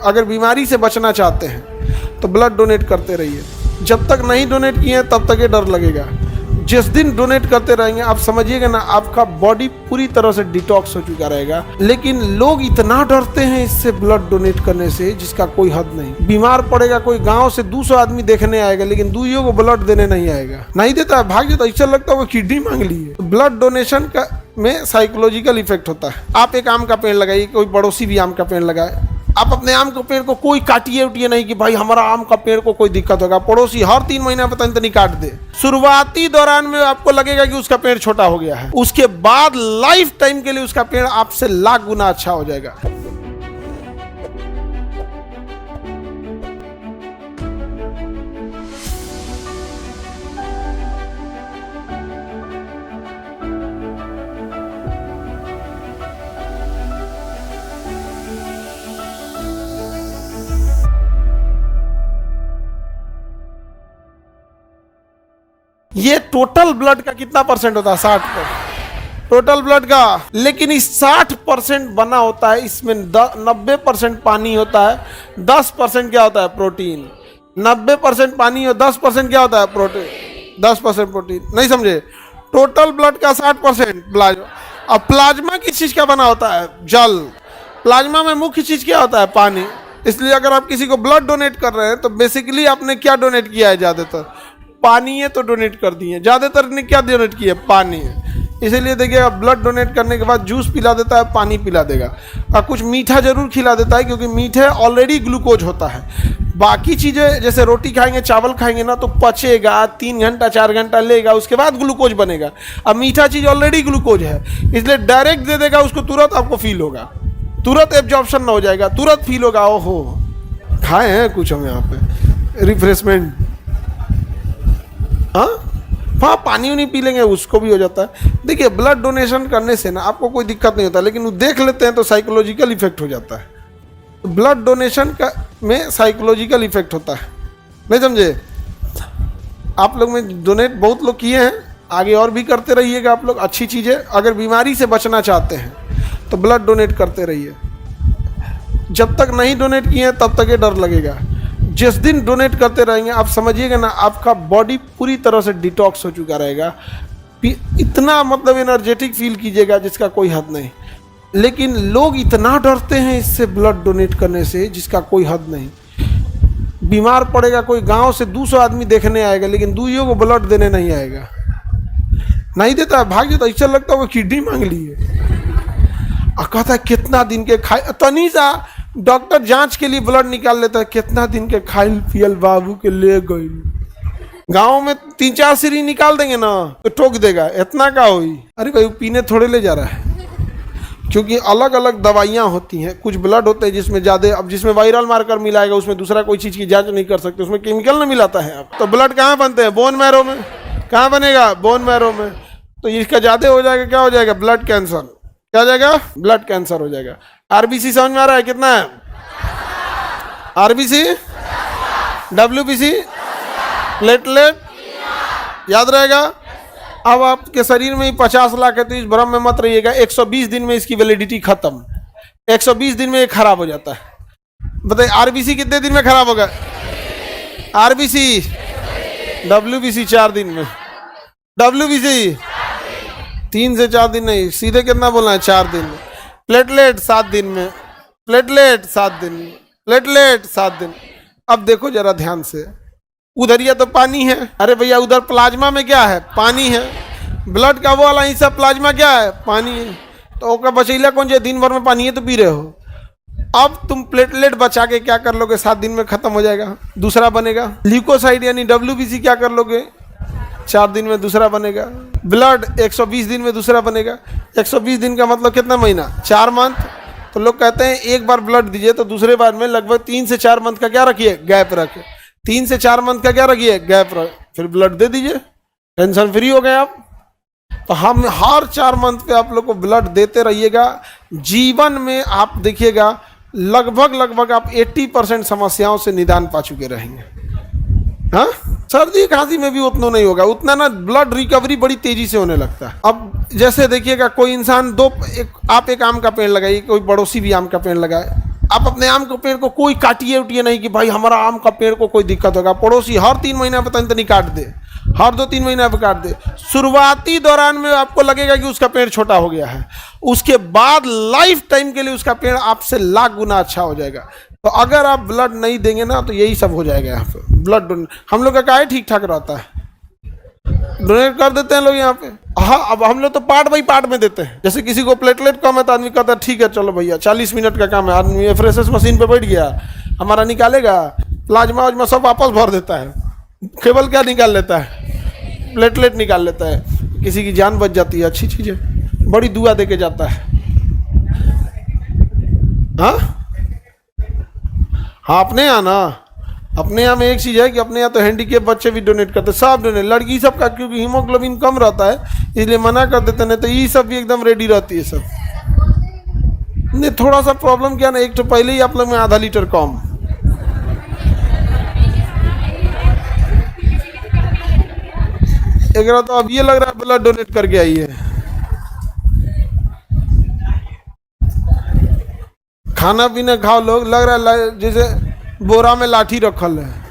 अगर बीमारी से बचना चाहते हैं तो ब्लड डोनेट करते रहिए। जब तक नहीं डोनेट किए हैं तब तक ये डर लगेगा। जिस दिन डोनेट करते रहेंगे आप समझिएगा ना, आपका बॉडी पूरी तरह से डिटॉक्स हो चुका रहेगा। लेकिन लोग इतना डरते हैं इससे ब्लड डोनेट करने से जिसका कोई हद नहीं। बीमार पड़ेगा कोई, गांव से 200 आदमी देखने आएगा लेकिन दुइयों को ब्लड देने नहीं आएगा, नहीं देता है, भाग जाता। इससे लगता है वो किडनी मांग ली है। ब्लड डोनेशन का में साइकोलॉजिकल इफेक्ट होता है। आप एक आम का पेड़ लगाइए, कोई पड़ोसी भी आम का पेड़ लगाए, आप अपने आम के पेड़ को कोई काटिए उटिए नहीं कि भाई हमारा आम का पेड़ को कोई दिक्कत होगा। पड़ोसी हर 3 महीना पता नहीं काट दे। शुरुआती दौरान में आपको लगेगा कि उसका पेड़ छोटा हो गया है, उसके बाद लाइफ टाइम के लिए उसका पेड़ आपसे लाख गुना अच्छा हो जाएगा। ये टोटल ब्लड का कितना परसेंट होता है? 60% टोटल ब्लड का। लेकिन इस 60% बना होता है, इसमें 90% पानी होता है, 10% क्या होता है? प्रोटीन। 90% पानी और 10% क्या होता है? प्रोटीन। 10% प्रोटीन। नहीं समझे? टोटल ब्लड का 60% प्लाज्मा। अब प्लाज्मा किस चीज का बना होता है? जल। प्लाज्मा में मुख्य चीज क्या होता है? पानी। इसलिए अगर आप किसी को ब्लड डोनेट कर रहे हैं तो बेसिकली आपने क्या डोनेट किया है? ज्यादातर पानी है तो डोनेट कर दिए। ज़्यादातर ने क्या डोनेट किया? पानी है। इसीलिए देखिए ब्लड डोनेट करने के बाद जूस पिला देता है, पानी पिला देगा, और कुछ मीठा जरूर खिला देता है क्योंकि मीठे ऑलरेडी ग्लूकोज होता है। बाकी चीज़ें जैसे रोटी खाएंगे, चावल खाएंगे ना तो पचेगा, 3 घंटा 4 घंटा लेगा, उसके बाद ग्लूकोज बनेगा। अब मीठा चीज़ ऑलरेडी ग्लूकोज है, इसलिए डायरेक्ट दे देगा उसको, तुरंत आपको फील होगा, तुरंत एब्जॉर्प्शन ना हो जाएगा, तुरंत फील होगा ओहो खाए हैं कुछ हम यहाँ पे, रिफ्रेशमेंट। हाँ पानी उनी पी लेंगे उसको भी हो जाता है। देखिए ब्लड डोनेशन करने से ना आपको कोई दिक्कत नहीं होता, लेकिन वो देख लेते हैं तो साइकोलॉजिकल इफेक्ट हो जाता है। तो ब्लड डोनेशन का में साइकोलॉजिकल इफेक्ट होता है, नहीं समझे? आप लोग में डोनेट बहुत लोग किए हैं, आगे और भी करते रहिएगा आप लोग, अच्छी चीज़ें। अगर बीमारी से बचना चाहते हैं तो ब्लड डोनेट करते रहिए। जब तक नहीं डोनेट किए हैं तब तक ये डर लगेगा। जिस दिन डोनेट करते रहेंगे आप समझिएगा ना, आपका बॉडी पूरी तरह से डिटॉक्स हो चुका रहेगा। इतना मतलब एनर्जेटिक फील कीजिएगा जिसका कोई हद नहीं। लेकिन लोग इतना डरते हैं इससे ब्लड डोनेट करने से जिसका कोई हद नहीं। बीमार पड़ेगा कोई, गांव से 200 आदमी देखने आएगा लेकिन दुइयों को ब्लड देने नहीं आएगा, नहीं देता है, भाग जाता। इससे लगता है वो किडनी मांग ली है। और कहता है कितना दिन के खाए, तनी सा डॉक्टर जांच के लिए ब्लड निकाल लेता है, कितना दिन के खाइल पियल बाबू के ले गई। गांव में 3-4 सीरी निकाल देंगे ना तो ठोक देगा, इतना का हुई। अरे भाई पीने थोड़े ले जा रहा है, क्योंकि अलग अलग दवाइयां होती हैं। कुछ ब्लड होते हैं जिसमें ज़्यादा, अब जिसमें वायरल मार्कर मिलाएगा उसमें दूसरा कोई चीज़ की जांच नहीं कर सकते, उसमें केमिकल ना मिलाता है। अब तो ब्लड कहाँ बनते हैं? बोन मैरो में। कहाँ बनेगा? बोन मैरो में। तो इसका ज़्यादा हो जाएगा, क्या हो जाएगा? Blood cancer. क्या हो जाएगा? ब्लड कैंसर हो जाएगा। आरबीसी समझ में आ रहा है? कितना है आरबीसी? डब्ल्यूबीसी? प्लेटलेट? याद रहेगा? अब आपके शरीर में ही 50 लाख है तो इस भ्रम में मत रहिएगा। 120 दिन में इसकी वैलिडिटी खत्म। 120 दिन में ये खराब हो जाता है। बताइए आरबीसी कितने दिन में खराब होगा? आरबीसी? डब्ल्यूबीसी 4 दिन में। डब्ल्यूबीसी 3 से 4 दिन नहीं, सीधे कितना बोलना है? 4 दिन में। प्लेटलेट 7 दिन में। प्लेटलेट 7 दिन में। प्लेटलेट 7 दिन। अब देखो जरा ध्यान से, उधर ये तो पानी है, अरे भैया उधर प्लाज्मा में क्या है? पानी है। ब्लड का वो वाला हिस्सा प्लाज्मा क्या है? पानी है। तो ओका बचैला कौन जे? दिन भर में पानी है तो पी रहे हो। अब तुम प्लेटलेट बचा के क्या कर लोगे? 7 दिन में खत्म हो जाएगा, दूसरा बनेगा। ल्यूकोसाइड यानी डब्ल्यूबीसी क्या कर लोगे? 4 दिन में दूसरा बनेगा। ब्लड 120 दिन में दूसरा बनेगा। 120 दिन का मतलब कितना महीना? 4 मंथ। तो लोग कहते हैं एक बार ब्लड दीजिए तो दूसरे बार में लगभग 3 से 4 मंथ का क्या रखिए? गैप रखे। 3 से 4 मंथ का क्या रखिए? गैप रख, फिर ब्लड दे दीजिए, टेंशन फ्री हो गए आप। तो हम हर 4 मंथ पे आप लोग को ब्लड देते रहिएगा। जीवन में आप देखिएगा लगभग आप 80% समस्याओं से निदान पा चुके रहेंगे। हाँ, सर्दी खांसी में भी उतना नहीं होगा, उतना ना ब्लड रिकवरी बड़ी तेजी से होने लगता है। अब जैसे देखिएगा कोई इंसान आप एक आम का पेड़ लगाइए, कोई पड़ोसी भी आम का पेड़ लगाए, आप अपने आम के पेड़ को कोई काटिए उटिए नहीं कि भाई हमारा आम का पेड़ को कोई दिक्कत होगा। पड़ोसी हर 3 महीना पे तनी काट दे, हर 2-3 महीना पे काट दे। शुरुआती दौरान में आपको लगेगा कि उसका पेड़ छोटा हो गया है, उसके बाद लाइफ टाइम के लिए उसका पेड़ आपसे लाख गुना अच्छा हो जाएगा। तो अगर आप ब्लड नहीं देंगे ना तो यही सब हो जाएगा यहाँ पे। ब्लड डोनेट हम लोग का काहे ठीक ठाक रहता है, डोनेट कर देते हैं लोग यहाँ पे। हाँ, अब हम लोग तो पार्ट बाई पार्ट में देते हैं। जैसे किसी को प्लेटलेट कम है तो आदमी कहता है ठीक है चलो भैया 40 मिनट का काम है, आदमी एफरेसेस मशीन पे बैठ गया, हमारा निकालेगा, प्लाज्मा वाज्मा सब वापस भर देता है, केवल क्या निकाल लेता है, प्लेटलेट निकाल लेता है, किसी की जान बच जाती है। अच्छी चीज़ है, बड़ी दुआ दे के जाता है। हाँ हाँ, अपने यहाँ ना, अपने यहाँ में एक चीज़ है कि अपने यहाँ तो हैंडीकेप बच्चे भी डोनेट करते, सब डोनेट, लड़की सब का, क्योंकि हीमोग्लोबिन कम रहता है इसलिए मना कर देते, नहीं तो ये सब भी एकदम रेडी रहती है सब। नहीं, थोड़ा सा प्रॉब्लम क्या ना, एक तो पहले ही आप लोग में आधा लीटर कम, एक तो अब ये लग रहा है ब्लड डोनेट करके आई है। खाना पीना खाओ लोग, लग रहा है जैसे बोरा में लाठी रखल है।